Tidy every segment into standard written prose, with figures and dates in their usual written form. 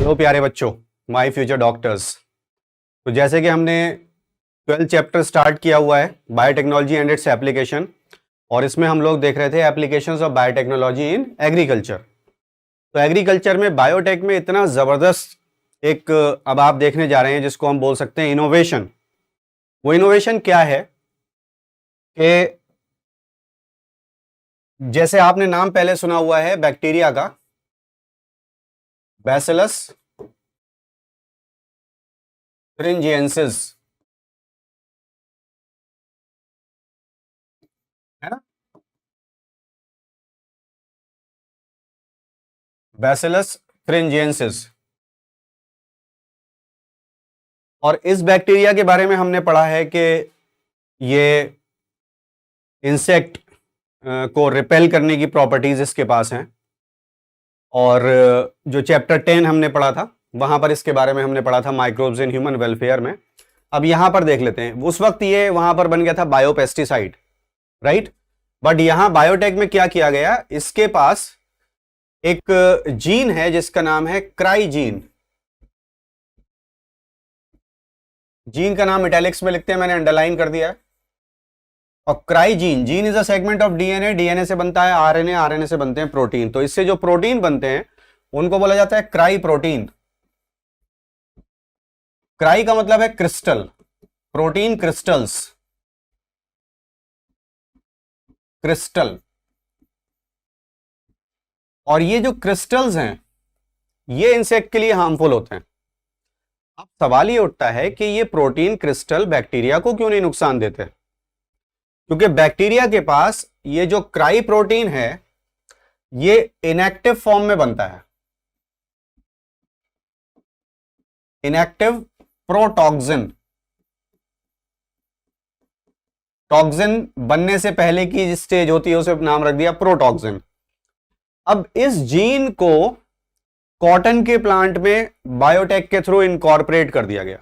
Hello प्यारे बच्चों, my future doctors. तो जैसे कि हमने 12 चैप्टर स्टार्ट किया हुआ है बायोटेक्नोलॉजी एंड इट्स एप्लीकेशन, और इसमें हम लोग देख रहे थे applications of biotechnology in agriculture. तो एग्रीकल्चर में बायोटेक में इतना ज़बरदस्त एक अब आप देखने जा रहे हैं जिसको हम बोल सकते हैं इनोवेशन। वो इनोवेशन क्या है कि जैसे आपने नाम पहले सुना हुआ है बैक्टीरिया का, बैसिलस thuringiensis, है ना, बैसिलस thuringiensis। और इस बैक्टीरिया के बारे में हमने पढ़ा है कि ये इंसेक्ट को रिपेल करने की प्रॉपर्टीज इसके पास हैं। और जो चैप्टर 10 हमने पढ़ा था वहां पर इसके बारे में हमने पढ़ा था माइक्रोब्स इन ह्यूमन वेलफेयर में। अब यहां पर देख लेते हैं, उस वक्त ये वहां पर बन गया था बायोपेस्टिसाइड, राइट। बट यहां बायोटेक में क्या किया गया, इसके पास एक जीन है जिसका नाम है क्राई जीन। जीन का नाम इटैलिक्स में लिखते हैं, मैंने अंडरलाइन कर दिया है। और cry gene, gene is a segment of DNA, DNA से बनता है आरएनए, आरएनए से बनते हैं प्रोटीन। तो इससे जो प्रोटीन बनते हैं उनको बोला जाता है क्राई प्रोटीन। क्राई का मतलब है क्रिस्टल, प्रोटीन क्रिस्टल्स, क्रिस्टल। और ये जो क्रिस्टल्स हैं ये इंसेक्ट के लिए हार्मफुल होते हैं। अब सवाल ये उठता है कि ये प्रोटीन क्रिस्टल बैक्टीरिया को क्यों नहीं नुकसान देते? क्योंकि बैक्टीरिया के पास ये जो क्राई प्रोटीन है ये इनएक्टिव फॉर्म में बनता है, इनएक्टिव प्रोटॉक्सिन। टॉक्सिन बनने से पहले की स्टेज होती है उसे नाम रख दिया प्रोटॉक्सिन। अब इस जीन को कॉटन के प्लांट में बायोटेक के थ्रू इनकॉर्पोरेट कर दिया गया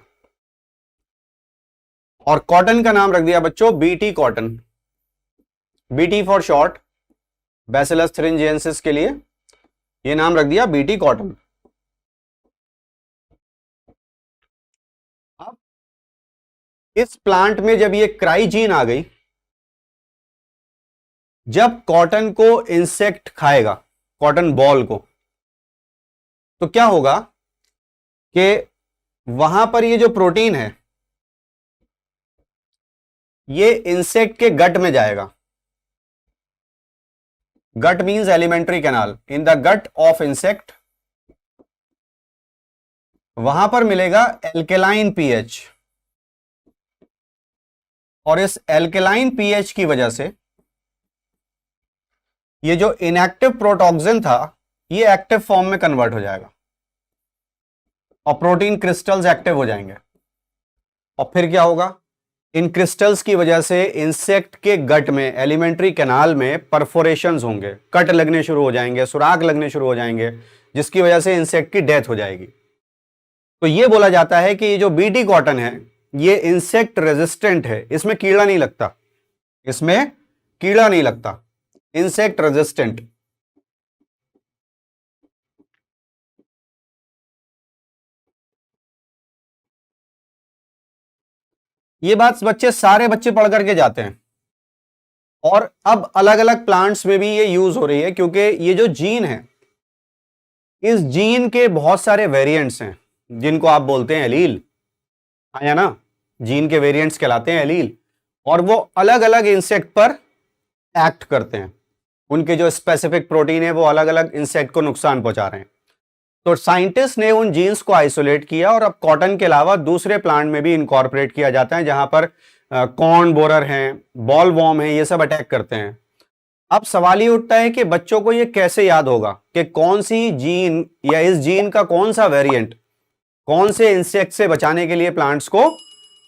और कॉटन का नाम रख दिया बच्चों BT cotton, BT for short, bacillus thuringiensis के लिए ये नाम रख दिया बीटी कॉटन। अब इस प्लांट में जब ये क्राई जीन आ गई, जब कॉटन को इंसेक्ट खाएगा, कॉटन बॉल को, तो क्या होगा कि वहां पर ये जो प्रोटीन है ये इंसेक्ट के गट में जाएगा। Gut means alimentary canal, in the gut of insect. वहां पर मिलेगा एल्केलाइन पीएच, और इस एल्केलाइन पीएच की वजह से ये जो इनएक्टिव प्रोटॉक्सिन था ये एक्टिव फॉर्म में कन्वर्ट हो जाएगा और प्रोटीन क्रिस्टल्स एक्टिव हो जाएंगे। और फिर क्या होगा, इन क्रिस्टल्स की वजह से इंसेक्ट के गट में, एलिमेंट्री कैनाल में परफोरेशंस होंगे, कट लगने शुरू हो जाएंगे, सुराख लगने शुरू हो जाएंगे, जिसकी वजह से इंसेक्ट की डेथ हो जाएगी। तो ये बोला जाता है कि ये जो बीटी कॉटन है ये इंसेक्ट रेजिस्टेंट है, इसमें कीड़ा नहीं लगता, इसमें कीड़ा नहीं लगता, इंसेक्ट रेजिस्टेंट। ये बात बच्चे, सारे बच्चे पढ़ करके जाते हैं। और अब अलग अलग प्लांट्स में भी ये यूज हो रही है, क्योंकि ये जो जीन है इस जीन के बहुत सारे वेरिएंट्स हैं जिनको आप बोलते हैं एलील, आया ना, जीन के वेरिएंट्स कहलाते हैं एलील। और वो अलग अलग इंसेक्ट पर एक्ट करते हैं, उनके जो स्पेसिफिक प्रोटीन है वो अलग अलग इंसेक्ट को नुकसान पहुंचा रहे हैं। तो साइंटिस्ट ने उन जीन्स को आइसोलेट किया और अब कॉटन के अलावा दूसरे प्लांट में भी इनकॉर्पोरेट किया जाता है जहां पर कॉर्न बोरर हैं, बॉल वॉर्म है, ये सब अटैक करते हैं। अब सवाल ये उठता है कि बच्चों को ये कैसे याद होगा कि कौन सी जीन या इस जीन का कौन सा वेरिएंट कौन से इंसेक्ट से बचाने के लिए प्लांट्स को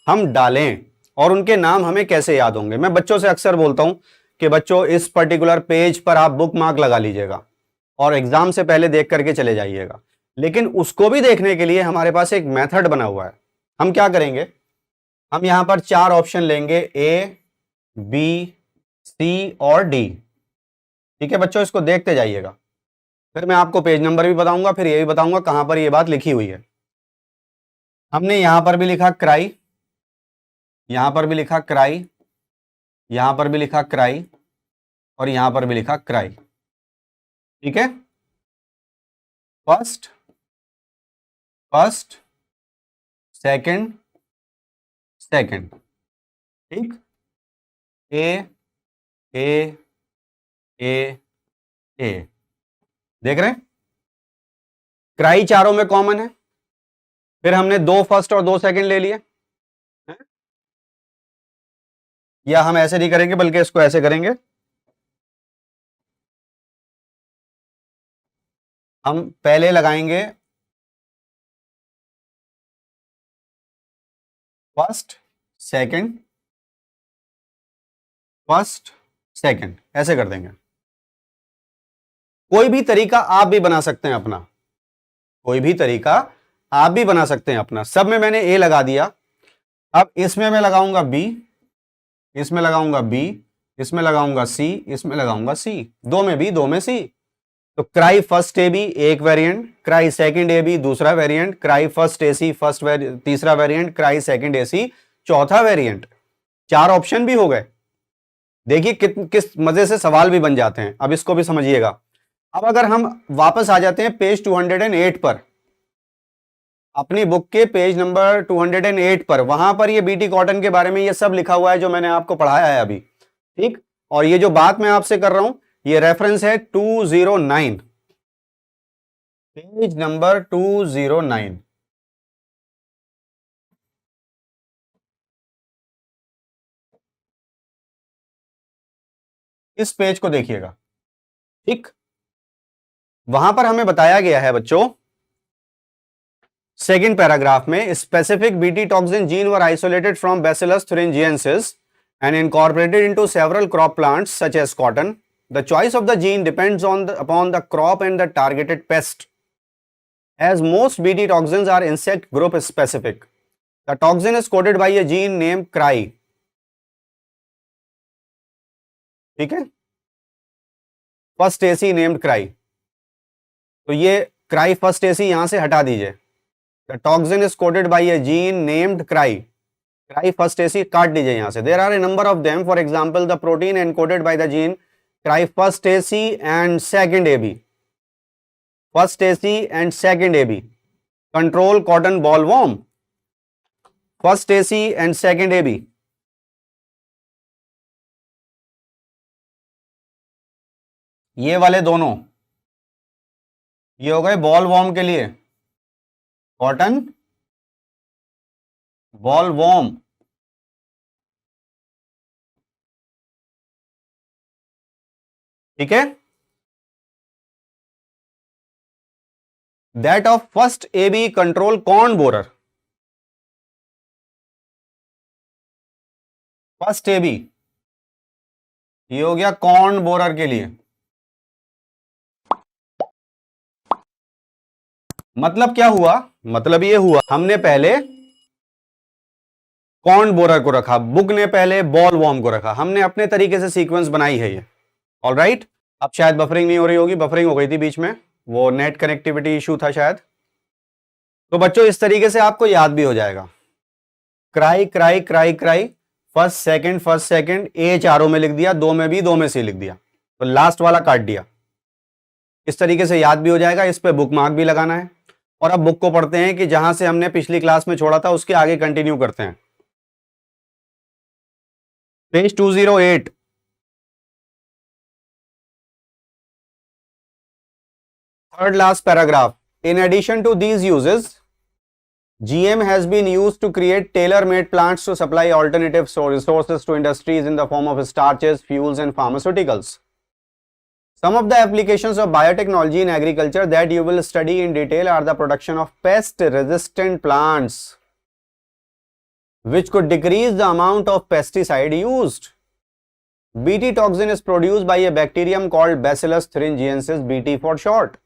हम डालें, और उनके नाम हमें कैसे याद होंगे। मैं बच्चों से अक्सर बोलता हूं कि बच्चों इस पर्टिकुलर पेज पर आप बुक मार्क लगा लीजिएगा और एग्जाम से पहले देख करके चले जाइएगा। लेकिन उसको भी देखने के लिए हमारे पास एक मेथड बना हुआ है। हम क्या करेंगे, हम यहां पर 4 ऑप्शन लेंगे, ए, बी, सी और डी। ठीक है बच्चों, इसको देखते जाइएगा, फिर मैं आपको पेज नंबर भी बताऊंगा, फिर ये भी बताऊंगा कहां पर ये बात लिखी हुई है। हमने यहां पर भी लिखा क्राई, यहां पर भी लिखा क्राई, यहां पर भी लिखा क्राई, और यहां पर भी लिखा क्राई। ठीक है, फर्स्ट, फर्स्ट, सेकंड, सेकंड। ठीक, ए ए ए ए, देख रहे हैं, क्राई चारों में कॉमन है। फिर हमने 2 फर्स्ट और 2 सेकंड ले लिए हैं? या हम ऐसे नहीं करेंगे बल्कि इसको ऐसे करेंगे, हम पहले लगाएंगे फर्स्ट सेकंड, फर्स्ट सेकंड, ऐसे कर देंगे। कोई भी तरीका आप भी बना सकते हैं अपना, कोई भी तरीका आप भी बना सकते हैं अपना। सब में मैंने ए लगा दिया, अब इसमें मैं लगाऊंगा बी, इसमें लगाऊंगा बी, इसमें लगाऊंगा सी, इसमें लगाऊंगा सी, दो में बी, दो में सी। तो क्राई फर्स्ट ए बी एक variant, cry second A B दूसरा variant, cry first A C तीसरा variant, cry second A C चौथा वेरिएंट। 4 ऑप्शन भी हो गए। देखिए किस मजे से सवाल भी बन जाते हैं। अब इसको भी समझिएगा। अब अगर हम वापस आ जाते हैं पेज 208 पर, अपनी बुक के पेज नंबर 208 पर, वहां पर ये बीटी कॉटन के बारे में ये सब लिखा हुआ है जो मैंने आपको पढ़ाया है अभी। ठीक, और ये जो बात मैं आपसे कर रहा हूं ये रेफरेंस है 209, पेज नंबर 209। इस पेज को देखिएगा। ठीक, वहां पर हमें बताया गया है बच्चों, सेकेंड पैराग्राफ में, specific BT toxin gene were isolated from bacillus thuringiensis and incorporated into several crop plants such as cotton. The choice of the gene depends upon the crop and the targeted pest. As most BT toxins are insect group specific, the toxin is coded by a gene named CRY. ठीक है, first AC named cry. तो ये cry first AC यहां से हटा दीजिए। The toxin is coded by a gene named cry, cry first AC काट दीजिए यहां से। There are a number of them, for example the protein encoded by the gene cry first AC and second AB, first AC and second AB control cotton bollworm, first AC and second AB. ये वाले दोनों ये हो गए bollworm के लिए, cotton bollworm. ठीक है, that of first AB control corn borer, first AB ये हो गया कॉर्न बोरर के लिए। मतलब क्या हुआ, मतलब ये हुआ हमने पहले कॉर्न बोरर को रखा, बुक ने पहले बॉल वॉर्म को रखा, हमने अपने तरीके से सीक्वेंस बनाई है ये। ऑलराइट, अब शायद बफरिंग नहीं हो रही होगी, बफरिंग हो गई थी बीच में, वो नेट कनेक्टिविटी इशू था शायद। तो बच्चों इस तरीके से आपको याद भी हो जाएगा, cry cry cry cry, first second, ए चारों में लिख दिया, दो में बी, दो में सी लिख दिया, तो लास्ट वाला काट दिया। इस तरीके से याद भी हो जाएगा, इस पे बुक मार्क भी लगाना है। और अब बुक को पढ़ते हैं कि जहां से हमने पिछली क्लास में छोड़ा था उसके आगे कंटिन्यू करते हैं। Page 208, third last paragraph. In addition to these uses, GM has been used to create tailor-made plants to supply alternative resources to industries in the form of starches, fuels, and pharmaceuticals. Some of the applications of biotechnology in agriculture that you will study in detail are the production of pest-resistant plants, which could decrease the amount of pesticide used. BT toxin is produced by a bacterium called Bacillus thuringiensis, BT for short.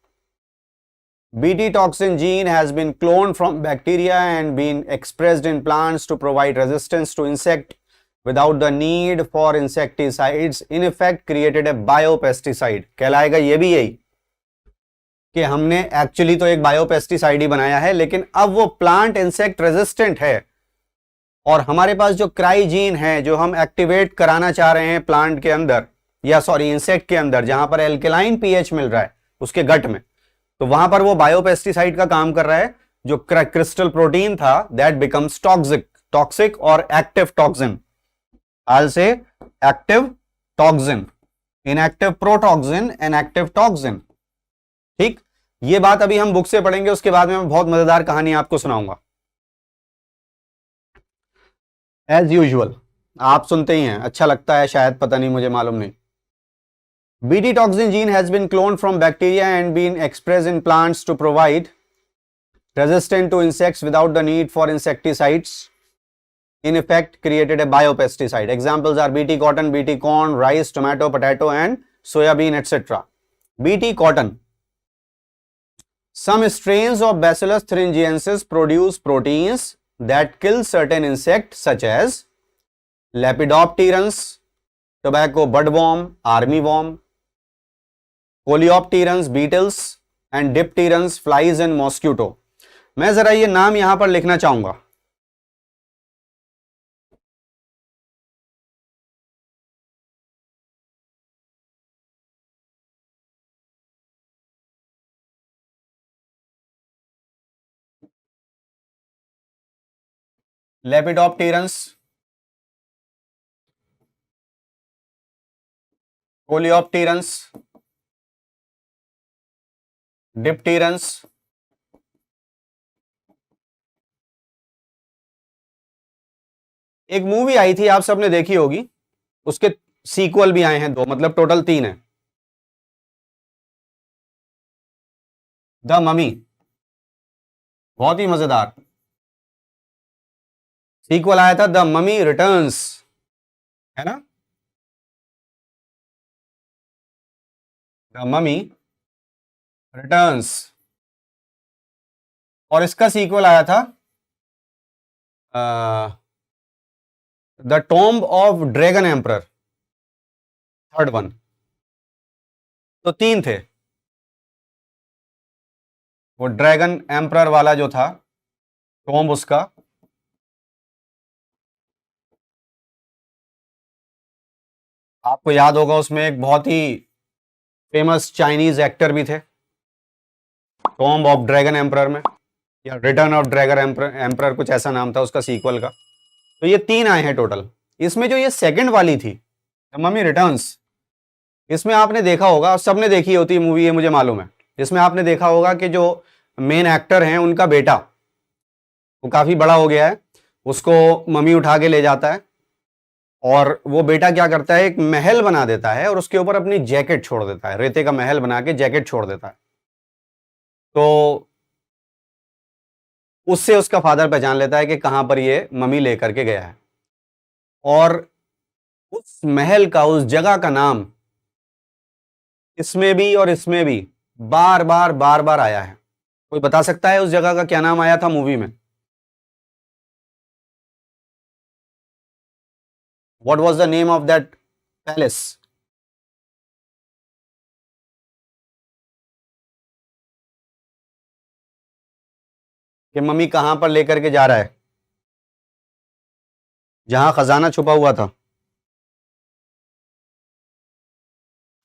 BT toxin gene has been cloned from bacteria and been expressed in plants to provide resistance to insect without the need for insecticides, in effect created a biopesticide. कहलाएगा ये भी यही, कि हमने actually तो एक biopesticide ही बनाया है, लेकिन अब वो प्लांट इंसेक्ट रेजिस्टेंट है और हमारे पास जो क्राई जीन है जो हम एक्टिवेट कराना चाह रहे हैं प्लांट के अंदर, या सॉरी इंसेक्ट के अंदर, जहां पर एल्केलाइन पीएच मिल रहा है उसके गट में, तो वहां पर वो बायोपेस्टिसाइड का काम कर रहा है। जो क्रिस्टल प्रोटीन था दैट बिकम्स टॉक्सिक और एक्टिव टॉक्सिन। हाल से active toxin, inactive protoxin and active toxin. ठीक, ये बात अभी हम बुक से पढ़ेंगे, उसके बाद में मैं बहुत मजेदार कहानी आपको सुनाऊंगा। एज यूजुअल आप सुनते ही हैं, अच्छा लगता है शायद, पता नहीं, मुझे मालूम नहीं। BT toxin gene has been cloned from bacteria and been expressed in plants to provide resistance to insects without the need for insecticides. In effect, created a biopesticide. Examples are BT cotton, BT corn, rice, tomato, potato, and soybean, etc. BT cotton. Some strains of Bacillus thuringiensis produce proteins that kill certain insects such as Lepidopterans, tobacco budworm, armyworm, coleopterans beetles and dipterans flies and mosquito. मैं जरा ये नाम यहां पर लिखना चाहूंगा। लेपिडोप्टेरन्स, कोलियोप्टेरन्स, डिप्टेरन्स, एक movie आई थी आप सबने देखी होगी, उसके सीक्वल भी आए हैं 2, मतलब टोटल 3 है। द ममी, बहुत ही मजेदार सीक्वल आया था, द ममी रिटर्न्स, है ना। द ममी रिटर्न्स, और इसका सीक्वल आया था the tomb of dragon emperor, third one. तो 3 थे। वो ड्रैगन एम्परर वाला जो था टॉम्ब, उसका आपको याद होगा, उसमें एक बहुत ही फेमस चाइनीज एक्टर भी थे, टॉम्ब ऑफ ड्रैगन एम्परर में, या रिटर्न ऑफ ड्रैगन एम्परर कुछ ऐसा नाम था उसका सीक्वल का। तो ये 3 आए हैं टोटल। इसमें जो ये सेकंड वाली थी मम्मी रिटर्न्स, इसमें आपने देखा होगा, सबने देखी होती है मूवी, ये मुझे मालूम है। इसमें आपने देखा होगा कि जो मेन एक्टर हैं उनका बेटा वो काफी बड़ा हो गया है, उसको मम्मी उठा के ले जाता है और वो बेटा क्या करता है, एक महल बना देता है और उसके ऊपर अपनी जैकेट छोड़ देता है, रेते का महल बना के जैकेट छोड़ देता है। तो उससे उसका फादर पहचान लेता है कि कहां पर ये मम्मी लेकर के गया है, और उस महल का, उस जगह का नाम इसमें भी और इसमें भी बार बार आया है। कोई बता सकता है उस जगह का क्या नाम आया था मूवी में? What was the name of that palace? कि मम्मी कहां पर लेकर के जा रहा है, जहां खजाना छुपा हुआ था,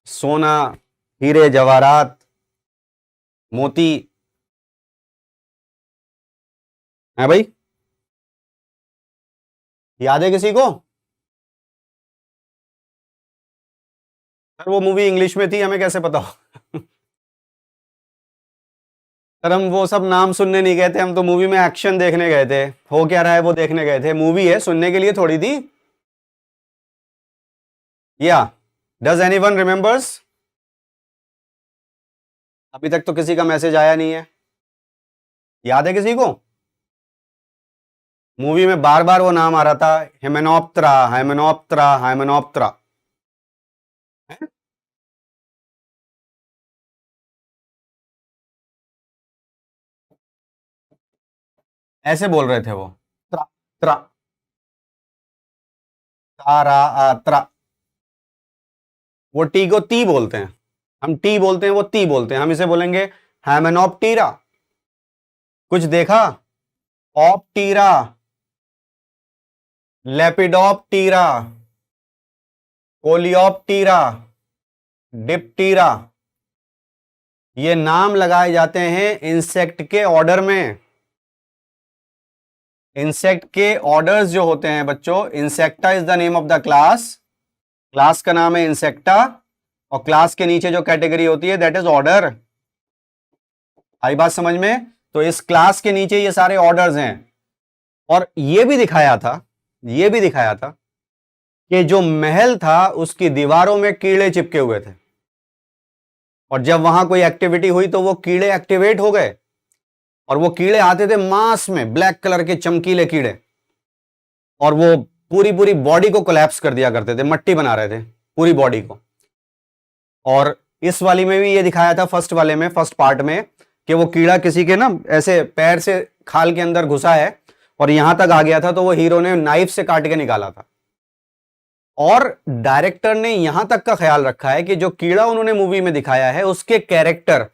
सोना, हीरे जवाहरात, मोती, है भाई? याद है किसी को? सर वो मूवी इंग्लिश में थी, हमें कैसे पता हो? सर हम वो सब नाम सुनने नहीं गए थे, हम तो मूवी में एक्शन देखने गए थे, हो क्या रहा है वो देखने गए थे। मूवी है, सुनने के लिए थोड़ी थी। या डज एनीवन रिमेंबर्स? अभी तक तो किसी का मैसेज आया नहीं है। याद है किसी को? मूवी में बार बार वो नाम आ रहा था, हेमेनोप्तरा, हेमेनोप्तरा, हेमेनोप्तरा। ऐसे बोल रहे थे वो, त्रा त्रा तारा त्रा। वो टी को ती बोलते हैं, हम टी बोलते हैं, वो ती बोलते हैं। हम इसे बोलेंगे हैमेनॉप्टेरा, कुछ देखा? ऑप्टेरा, लेपिडोप्टेरा, कोलियोप्टेरा, डिप्टेरा, ये नाम लगाए जाते हैं इंसेक्ट के ऑर्डर में। इंसेक्ट के ऑर्डर्स जो होते हैं बच्चों, insecta is the name of the class, class का नाम है इंसेक्टा, और क्लास के नीचे जो कैटेगरी होती है दैट इज ऑर्डर। आई बात समझ में? तो इस क्लास के नीचे ये सारे ऑर्डर्स हैं। और ये भी दिखाया था कि जो महल था उसकी दीवारों में कीड़े चिपके हुए थे, और जब वहां कोई एक्टिविटी हुई तो वो कीड़े एक्टिवेट हो गए, और वो कीड़े आते थे मास में, ब्लैक कलर के चमकीले कीड़े, और वो पूरी पूरी बॉडी को कोलैप्स कर दिया करते थे, मट्टी बना रहे थे पूरी बॉडी को। और इस वाली में भी ये दिखाया था, फर्स्ट वाले में, फर्स्ट पार्ट में, कि वो कीड़ा किसी के ना ऐसे पैर से खाल के अंदर घुसा है और यहां तक आ गया था, तो वो हीरो ने नाइफ से काट के निकाला था। और डायरेक्टर ने यहां तक का ख्याल रखा है कि जो कीड़ा उन्होंने मूवी में दिखाया है उसके कैरेक्टर,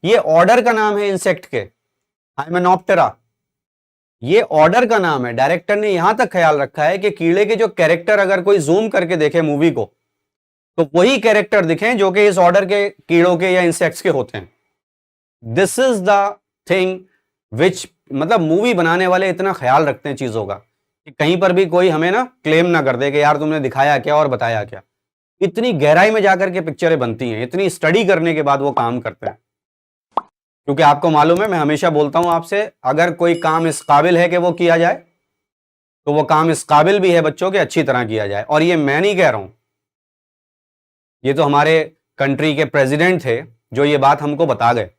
ये ऑर्डर का नाम है इंसेक्ट के, हाइमेनॉप्टेरा, ये ऑर्डर का नाम है। डायरेक्टर ने यहां तक ख्याल रखा है कि कीड़े के जो कैरेक्टर अगर कोई जूम करके देखे मूवी को, तो वही कैरेक्टर दिखें जो कि इस ऑर्डर के कीड़ों के या इंसेक्ट्स के होते हैं। This is the thing which, मतलब मूवी बनाने वाले इतना ख्याल रखते हैं चीजों का कि कहीं पर भी कोई हमें ना क्लेम ना कर दे कि यार तुमने दिखाया क्या और बताया क्या। इतनी गहराई में जाकर के पिक्चरें बनती हैं, इतनी स्टडी करने के बाद वो काम करते हैं। क्योंकि आपको मालूम है, मैं हमेशा बोलता हूं आपसे, अगर कोई काम इस काबिल है कि वो किया जाए, तो वो काम इस काबिल भी है बच्चों के अच्छी तरह किया जाए। और ये मैं नहीं कह रहा हूं, ये तो हमारे कंट्री के प्रेसिडेंट थे जो ये बात हमको बता गए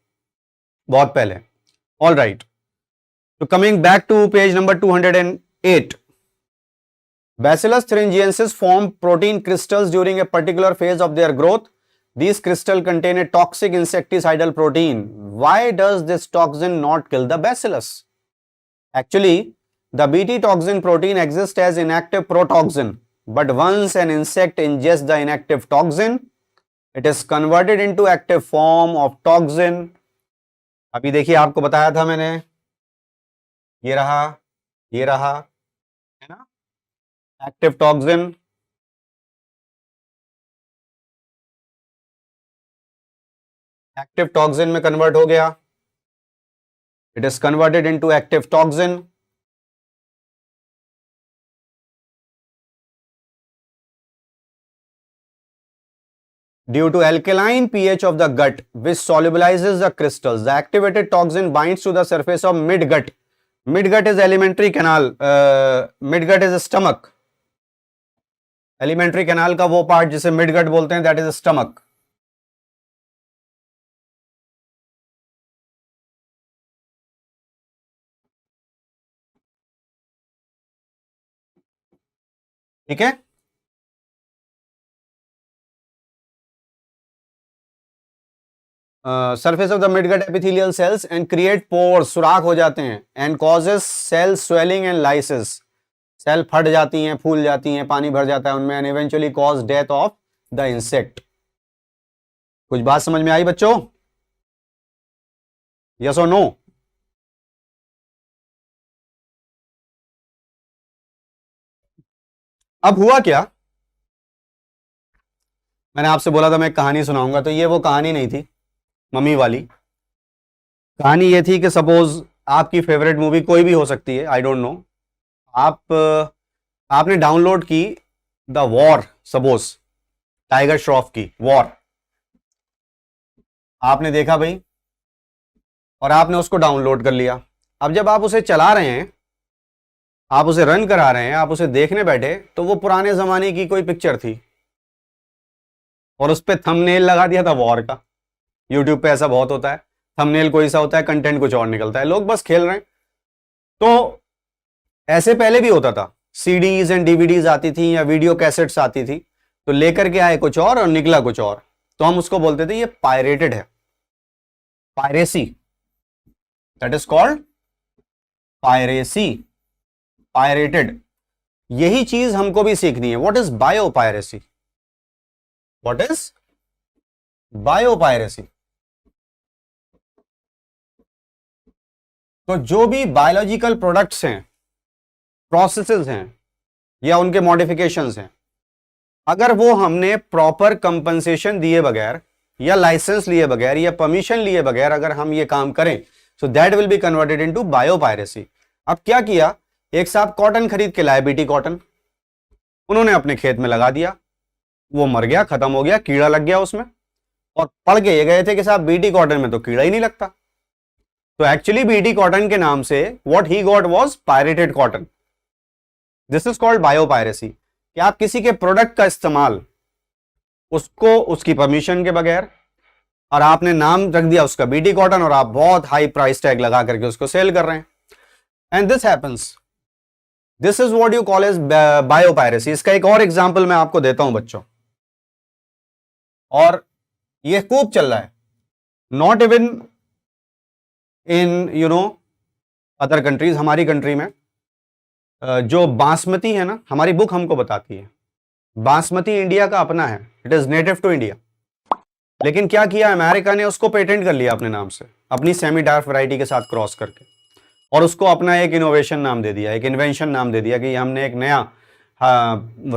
बहुत पहले। ऑल राइट, तो coming back to page number 208, Bacillus thuringiensis form protein crystals during a particular phase of their growth. These crystals contain a toxic insecticidal protein. Why does this toxin not kill the bacillus? Actually, the Bt toxin protein exists as inactive protoxin, but once an insect ingests the inactive toxin, it is converted into active form of toxin. अभी देखिए, आपको बताया था मैंने, ये रहा, है ना, एक्टिव टॉक्सिन। एक्टिव टॉक्सिन में कन्वर्ट हो गया, it is converted into active toxin. Due to alkaline pH of the gut, which solubilizes the crystals, the activated toxin binds to the surface of midgut. Midgut is alimentary canal. Midgut is stomach. Alimentary canal का वो part जिसे midgut बोलते हैं, that is stomach. ठीक है, surface of the midgut epithelial cells and create pores, सुराख हो जाते हैं, and causes cell swelling and lysis, cell फट जाती हैं, फूल जाती हैं, पानी भर जाता है उनमें, and eventually cause death of the insect. कुछ बात समझ में आई बच्चों? यस और नो? अब हुआ क्या, मैंने आपसे बोला था मैं एक कहानी सुनाऊंगा, तो ये वो कहानी नहीं थी मम्मी वाली। कहानी ये थी कि सपोज आपकी फेवरेट मूवी कोई भी हो सकती है, आई डोंट नो, आपने डाउनलोड की the war, suppose tiger Shroff की वॉर, आपने देखा भाई, और आपने उसको डाउनलोड कर लिया। अब जब आप उसे चला रहे हैं, आप उसे रन करा रहे हैं, आप उसे देखने बैठे, तो वो पुराने जमाने की कोई पिक्चर थी और उस पर थंबनेल लगा दिया था वॉर का। यूट्यूब पे ऐसा बहुत होता है, थंबनेल कोई सा होता है, कंटेंट कुछ और निकलता है, लोग बस खेल रहे हैं। तो ऐसे पहले भी होता था, सीडीज एंड डीवीडीज आती थी या वीडियो कैसेट्स आती थी, तो लेकर के आए कुछ और निकला कुछ और, तो हम उसको बोलते थे ये पायरेटेड है, piracy, that is called piracy, pirated. यही चीज हमको भी सीखनी है। What is bio piracy? What is bio piracy? तो जो भी बायोलॉजिकल प्रोडक्ट्स हैं, प्रोसेसेस हैं या उनके मॉडिफिकेशंस हैं, अगर वो हमने प्रॉपर कंपनसेशन दिए बगैर या लाइसेंस लिए बगैर या परमिशन लिए बगैर अगर हम ये काम करें, so that will be converted into biopiracy. अब क्या किया, एक साहब कॉटन खरीद के लाए, बीटी कॉटन, उन्होंने अपने खेत में लगा दिया, वो मर गया, खत्म हो गया, कीड़ा लग गया उसमें, और पढ़ के ये गए थे कि साहब बीटी कॉटन में तो कीड़ा ही नहीं लगता। तो एक्चुअली बीटी कॉटन के नाम से what he got was pirated cotton. This is called biopiracy, कि आप किसी के प्रोडक्ट का इस्तेमाल उसको उसकी परमिशन के बगैर, और आपने नाम रख दिया उसका बीटी कॉटन, और आप बहुत हाई प्राइस टैग लगा करके उसको सेल कर रहे हैं। And this happens, this is what you call as biopiracy. इसका एक और एग्जांपल मैं आपको देता हूं बच्चों, और ये खूब चल रहा है, not even in other countries, हमारी कंट्री में जो बासमती है ना, हमारी बुक हमको बताती है बासमती इंडिया का अपना है, it is native to India. लेकिन क्या किया, अमेरिका ने उसको पेटेंट कर लिया अपने नाम से, अपनी सेमी डार्क वैरायटी के साथ क्रॉस करके, और उसको अपना एक इनोवेशन नाम दे दिया, एक इन्वेंशन नाम दे दिया कि हमने एक नया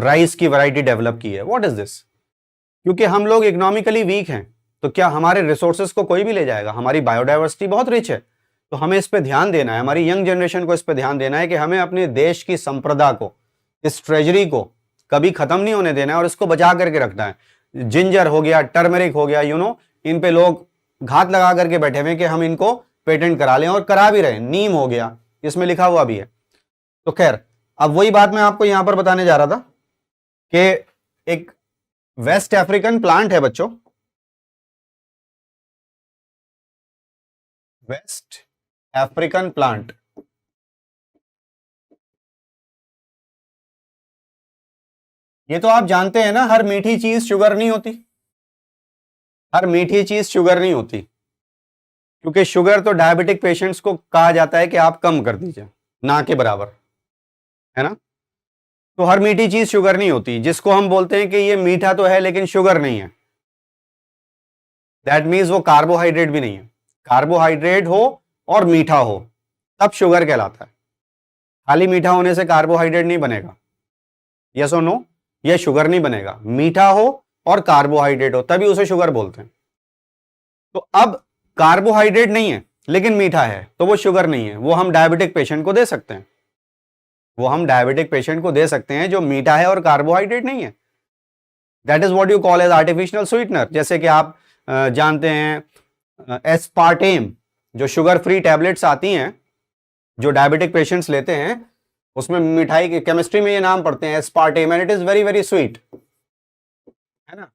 राइस की वैरायटी डेवलप की है। What is this? क्योंकि हम लोग इकोनॉमिकली वीक हैं, तो क्या हमारे रिसोर्सेज को कोई भी ले जाएगा? हमारी बायोडाइवर्सिटी बहुत रिच है, तो हमें इस पे ध्यान देना है, हमारी यंग जनरेशन को इस पे ध्यान देना है कि हमें अपने देश की संप्रदा को, इस ट्रेजरी को कभी खत्म नहीं होने देना है और इसको बचा करके रखना है। जिंजर हो गया, टर्मरिक हो गया, इन पे लोग घात लगा करके बैठे हुए कि हम इनको पेटेंट करा लें, और करा भी रहे। नीम हो गया, इसमें लिखा हुआ भी है। तो खैर, अब वही बात मैं आपको यहां पर बताने जा रहा था कि एक वेस्ट अफ्रीकन प्लांट है बच्चों, वेस्ट अफ्रीकन प्लांट। ये तो आप जानते हैं ना, हर मीठी चीज शुगर नहीं होती, हर मीठी चीज शुगर नहीं होती, क्योंकि शुगर तो डायबिटिक पेशेंट्स को कहा जाता है कि आप कम कर दीजिए, ना के बराबर, है ना। तो हर मीठी चीज शुगर नहीं होती, जिसको हम बोलते हैं कि ये मीठा तो है लेकिन शुगर नहीं है, दैट मीन्स वो कार्बोहाइड्रेट भी नहीं है। कार्बोहाइड्रेट हो और मीठा हो तब शुगर कहलाता है, खाली मीठा होने से कार्बोहाइड्रेट नहीं बनेगा, यस और नो, ये शुगर नहीं बनेगा। मीठा हो और कार्बोहाइड्रेट हो तभी उसे शुगर बोलते हैं। तो अब कार्बोहाइड्रेट नहीं है लेकिन मीठा है, तो वो शुगर नहीं है, वो हम डायबिटिक पेशेंट को दे सकते हैं, वो हम डायबिटिक पेशेंट को दे सकते हैं जो मीठा है और कार्बोहाइड्रेट नहीं है। That is what you call as artificial sweetener. जैसे कि आप जानते हैं एस्पार्टेम, जो शुगर फ्री टैबलेट्स आती हैं जो डायबिटिक पेशेंट्स लेते हैं, उसमें मिठाई की केमिस्ट्री में ये नाम पढ़ते हैं aspartame, and it is very very sweet, है ना।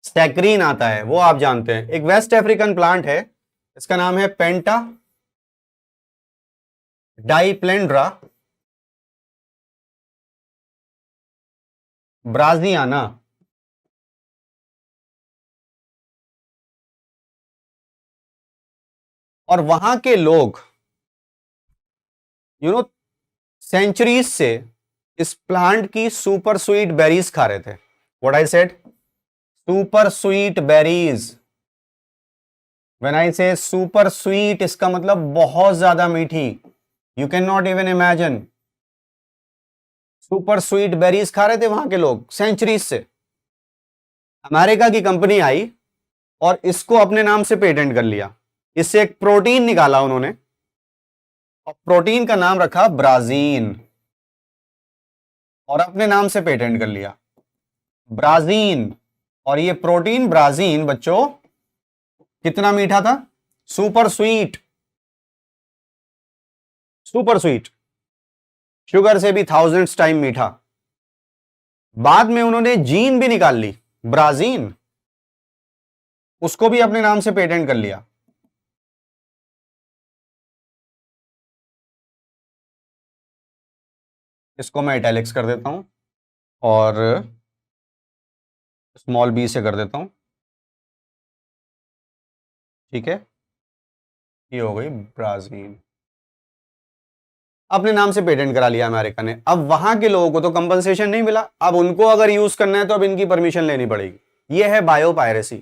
सैक्रीन आता है, वो आप जानते हैं। एक वेस्ट अफ्रीकन प्लांट है, इसका नाम है पेंटा डाइप्लेंड्रा ब्राजियाना। और वहां के लोग सेंचुरीज से इस प्लांट की सुपर स्वीट बेरीज खा रहे थे। What I said, super sweet berries. When I से सुपर स्वीट, इसका मतलब बहुत ज्यादा मीठी, you can not even imagine. Super sweet berries खा रहे थे वहां के लोग सेंचुरीज से। अमेरिका की कंपनी आई और इसको अपने नाम से पेटेंट कर लिया, इससे एक प्रोटीन निकाला उन्होंने, और प्रोटीन का नाम रखा ब्राजीन, और अपने नाम से पेटेंट कर लिया ब्राजीन। और ये प्रोटीन ब्राजीन बच्चों कितना मीठा था, super sweet, super sweet, sugar से भी थाउजेंड्स टाइम मीठा। बाद में उन्होंने जीन भी निकाल ली ब्राजीन, उसको भी अपने नाम से पेटेंट कर लिया। इसको मैं इटैलिक्स कर देता हूं और स्मॉल बी से कर देता हूं, ठीक है। ये हो गई ब्राजील, अपने नाम से पेटेंट करा लिया अमेरिका ने। अब वहां के लोगों को तो कंपनसेशन नहीं मिला, अब उनको अगर यूज करना है तो अब इनकी परमिशन लेनी पड़ेगी। ये है बायोपायरेसी।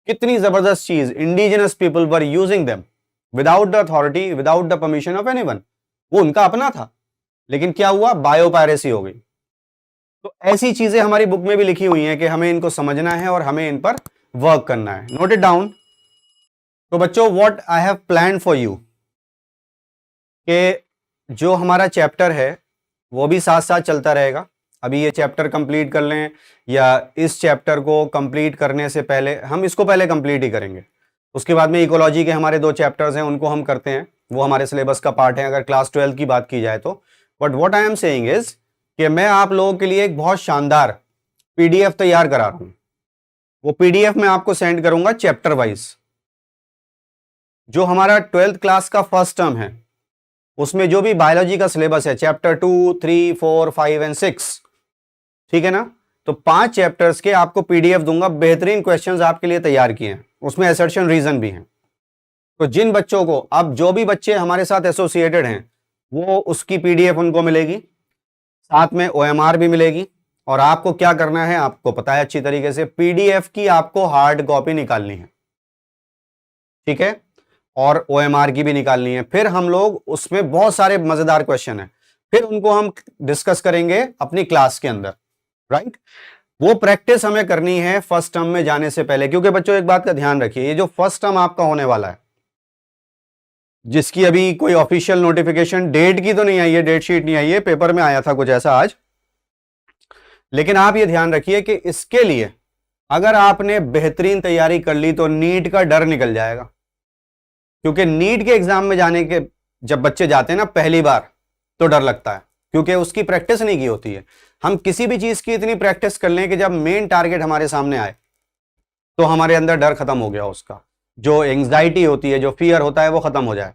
कितनी जबरदस्त चीज, indigenous people were using them, without the authority, without the permission of anyone. वो उनका अपना था, लेकिन क्या हुआ, बायोपायरेसी हो गई। तो ऐसी चीजें हमारी बुक में भी लिखी हुई हैं कि हमें इनको समझना है और हमें इन पर वर्क करना है। Note it down. तो बच्चों, what I have plan for you, कि जो हमारा चैप्टर है वो भी साथ साथ चलता रहेगा। अभी ये चैप्टर कंप्लीट कर लें, या इस चैप्टर को कंप्लीट करने से पहले हम इसको पहले कंप्लीट ही करेंगे। उसके बाद में इकोलॉजी के हमारे 2 चैप्टर्स हैं, उनको हम करते हैं, वो हमारे सिलेबस का पार्ट है अगर क्लास 12 की बात की जाए तो। But what I am saying is कि मैं आप लोगों के लिए एक बहुत शानदार पीडीएफ तैयार करा रहा हूं। वो पीडीएफ मैं आपको सेंड करूंगा चैप्टर वाइज। जो हमारा 12th क्लास का फर्स्ट टर्म है, उसमें जो भी बायोलॉजी का सिलेबस है, चैप्टर 2, 3, 4, 5 एंड 6, ठीक है ना। तो 5 चैप्टर्स के आपको पीडीएफ दूंगा, बेहतरीन क्वेश्चंस आपके लिए तैयार किए हैं, उसमें असर्शन रीजन भी हैं। तो जिन बच्चों को, अब जो भी बच्चे हमारे साथ एसोसिएटेड हैं, वो उसकी पीडीएफ उनको मिलेगी, साथ में ओएमआर भी मिलेगी। और आपको क्या करना है, आपको पता है अच्छी तरीके से, पीडीएफ की आपको हार्ड कॉपी निकालनी है, ठीक है, और ओएमआर की भी निकालनी है। फिर हम लोग उसमें बहुत सारे मजेदार क्वेश्चन हैं, फिर उनको हम डिस्कस करेंगे अपनी क्लास के अंदर, राइट। वो प्रैक्टिस हमें करनी है फर्स्ट टर्म में जाने से पहले। क्योंकि बच्चों एक बात का ध्यान रखिए, ये जो फर्स्ट टर्म आपका होने वाला है, जिसकी अभी कोई ऑफिशियल नोटिफिकेशन डेट की तो नहीं आई है, डेट शीट नहीं आई है, पेपर में आया था कुछ ऐसा आज, लेकिन आप ये ध्यान रखिए कि इसके लिए अगर आपने बेहतरीन तैयारी कर ली तो नीट का डर निकल जाएगा। क्योंकि नीट के एग्जाम में जाने के जब बच्चे जाते हैं ना पहली बार, तो डर लगता है, क्योंकि उसकी प्रैक्टिस नहीं की होती है। हम किसी भी चीज की इतनी प्रैक्टिस कर लें कि जब मेन टारगेट हमारे सामने आए तो हमारे अंदर डर खत्म हो गया, उसका जो एंग्जाइटी होती है, जो फियर होता है, वो खत्म हो जाए।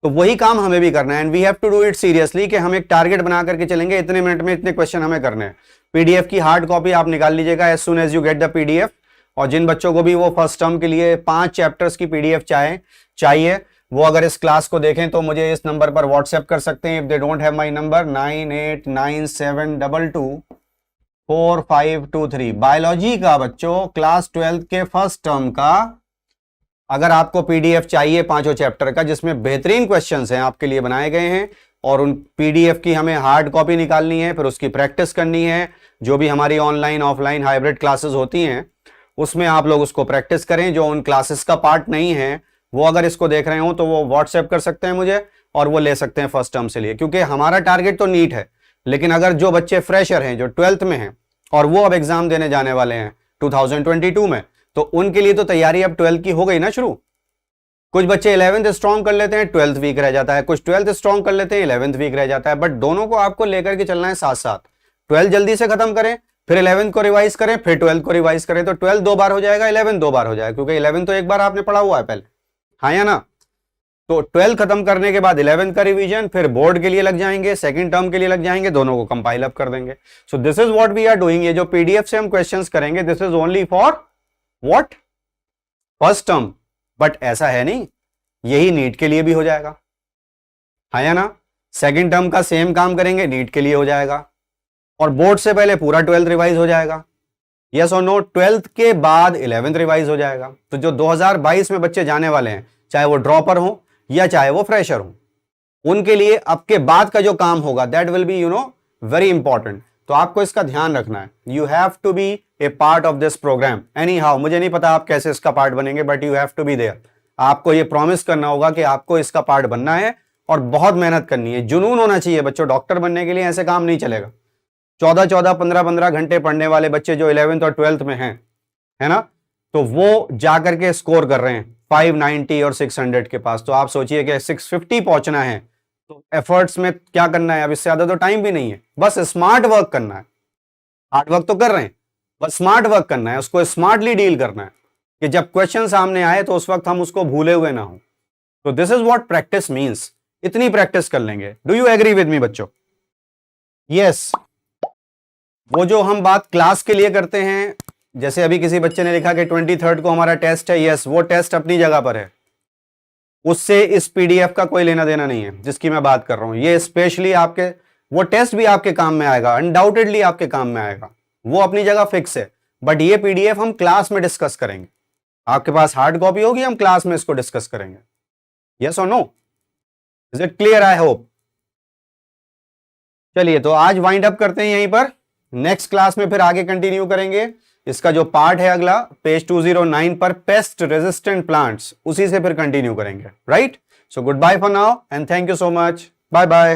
तो वही काम हमें भी करना है, and we have to do it seriously, कि हम एक टारगेट बना करके चलेंगे, इतने मिनट में इतने क्वेश्चन हमें करने हैं। पीडीएफ की हार्ड कॉपी आप निकाल लीजिएगा as soon as you get the PDF. और जिन बच्चों को भी वो फर्स्ट टर्म के लिए 5 चैप्टर्स की पीडीएफ चाहिए, वो अगर इस क्लास को देखें तो मुझे इस नंबर पर व्हाट्सएप कर सकते हैं। If they don't have my number 9897224523। Biology का बच्चों क्लास 12 के फर्स्ट टर्म का अगर आपको पीडीएफ चाहिए 5 चैप्टर का, जिसमें बेहतरीन क्वेश्चंस हैं आपके लिए बनाए गए हैं, और उन पीडीएफ की हमें हार्ड कॉपी निकालनी है, फिर उसकी प्रैक्टिस करनी है। जो भी हमारी ऑनलाइन ऑफलाइन हाइब्रिड क्लासेस होती हैं, उसमें आप लोग उसको प्रैक्टिस करें। जो उन क्लासेस का पार्ट नहीं है, वो अगर इसको देख रहे हो तो वो व्हाट्सएप कर सकते हैं मुझे, और वो ले सकते हैं फर्स्ट टर्म से लिए। क्योंकि हमारा टारगेट तो नीट है, लेकिन अगर जो बच्चे फ्रेशर हैं, जो 12th में हैं, और वो अब एग्जाम देने जाने वाले हैं 2022 में, तो उनके लिए तो तैयारी अब 12th की हो गई ना शुरू। कुछ बच्चे 11th स्ट्रॉन्ग कर लेते हैं, 12th वीक रह जाता है, कुछ 12th स्ट्रॉन्ग कर लेते हैं, 11th वीक रह जाता है। बट दोनों को आपको लेकर के चलना है साथ साथ। 12th जल्दी से खत्म करें, फिर 11th को रिवाइज करें, फिर 12th को रिवाइज करें, तो 12th 2 बार हो जाएगा, 11th 2 बार हो जाएगा, क्योंकि 11th तो एक बार आपने पढ़ा हुआ है पहले, हाँ या ना। तो 12th खत्म करने के बाद 11th का रिवीजन, फिर बोर्ड के लिए लग जाएंगे, सेकंड टर्म के लिए लग जाएंगे, दोनों को कंपाइल अप कर देंगे। So this is what we are doing. ये जो पीडीएफ से हम क्वेश्चंस करेंगे, this is only for what, first term. But ऐसा है नहीं, यही नीट के लिए भी हो जाएगा, हाँ या ना। सेकंड टर्म का सेम काम करेंगे, नीट के लिए हो जाएगा, और बोर्ड से पहले पूरा 12th रिवाइज हो जाएगा। यस और नो, 12th के बाद 11th रिवाइज हो जाएगा। तो जो 2022 में बच्चे जाने वाले हैं, चाहे वो ड्रॉपर हो या चाहे वो फ्रेशर हो, उनके लिए अब के बाद का जो काम होगा, that will be very important. तो आपको इसका ध्यान रखना है। You have to be a part of this program anyhow. मुझे नहीं पता आप कैसे इसका पार्ट बनेंगे, but you have to be there. आपको ये प्रॉमिस करना होगा कि आपको इसका पार्ट बनना है, और बहुत मेहनत करनी है, जुनून होना चाहिए बच्चों। डॉक्टर बनने के लिए ऐसे काम नहीं चलेगा। 14-14, 15-15 घंटे पढ़ने वाले बच्चे जो 11th और 12th में हैं, है ना, तो वो जाकर के स्कोर कर रहे हैं 590 और 600 के पास। तो आप सोचिए कि 650 पहुंचना है, तो एफर्ट्स में क्या करना है, अब इससे ज्यादा तो टाइम भी नहीं है, बस स्मार्ट वर्क करना है। हार्ड वर्क तो कर रहे हैं, बस स्मार्ट वर्क करना है, उसको स्मार्टली डील करना है, कि जब क्वेश्चन सामने आए तो उस वक्त हम उसको भूले हुए ना हो। तो this is what practice means. इतनी प्रैक्टिस कर लेंगे। Do you agree with me बच्चों? यस। वो जो हम बात क्लास के लिए करते हैं, जैसे अभी किसी बच्चे ने लिखा कि 23rd को हमारा टेस्ट है, यस, वो टेस्ट अपनी जगह पर है, उससे इस पीडीएफ का कोई लेना देना नहीं है जिसकी मैं बात कर रहा हूं। ये स्पेशली आपके, वो टेस्ट भी आपके काम में आएगा, अनडाउटेडली आपके काम में आएगा, वो अपनी जगह फिक्स है। बट ये पीडीएफ हम क्लास में डिस्कस करेंगे। आपके पास हार्ड कॉपी होगी, हम क्लास में इसको डिस्कस करेंगे। यस और no? Is it clear? I hope. चलिए तो आज वाइंड अप करते हैं यहीं पर, नेक्स्ट क्लास में फिर आगे कंटिन्यू करेंगे। इसका जो पार्ट है अगला पेज 209 पर, पेस्ट रेजिस्टेंट प्लांट्स, उसी से फिर कंटिन्यू करेंगे। Right? So goodbye for now and thank you so much. Bye bye.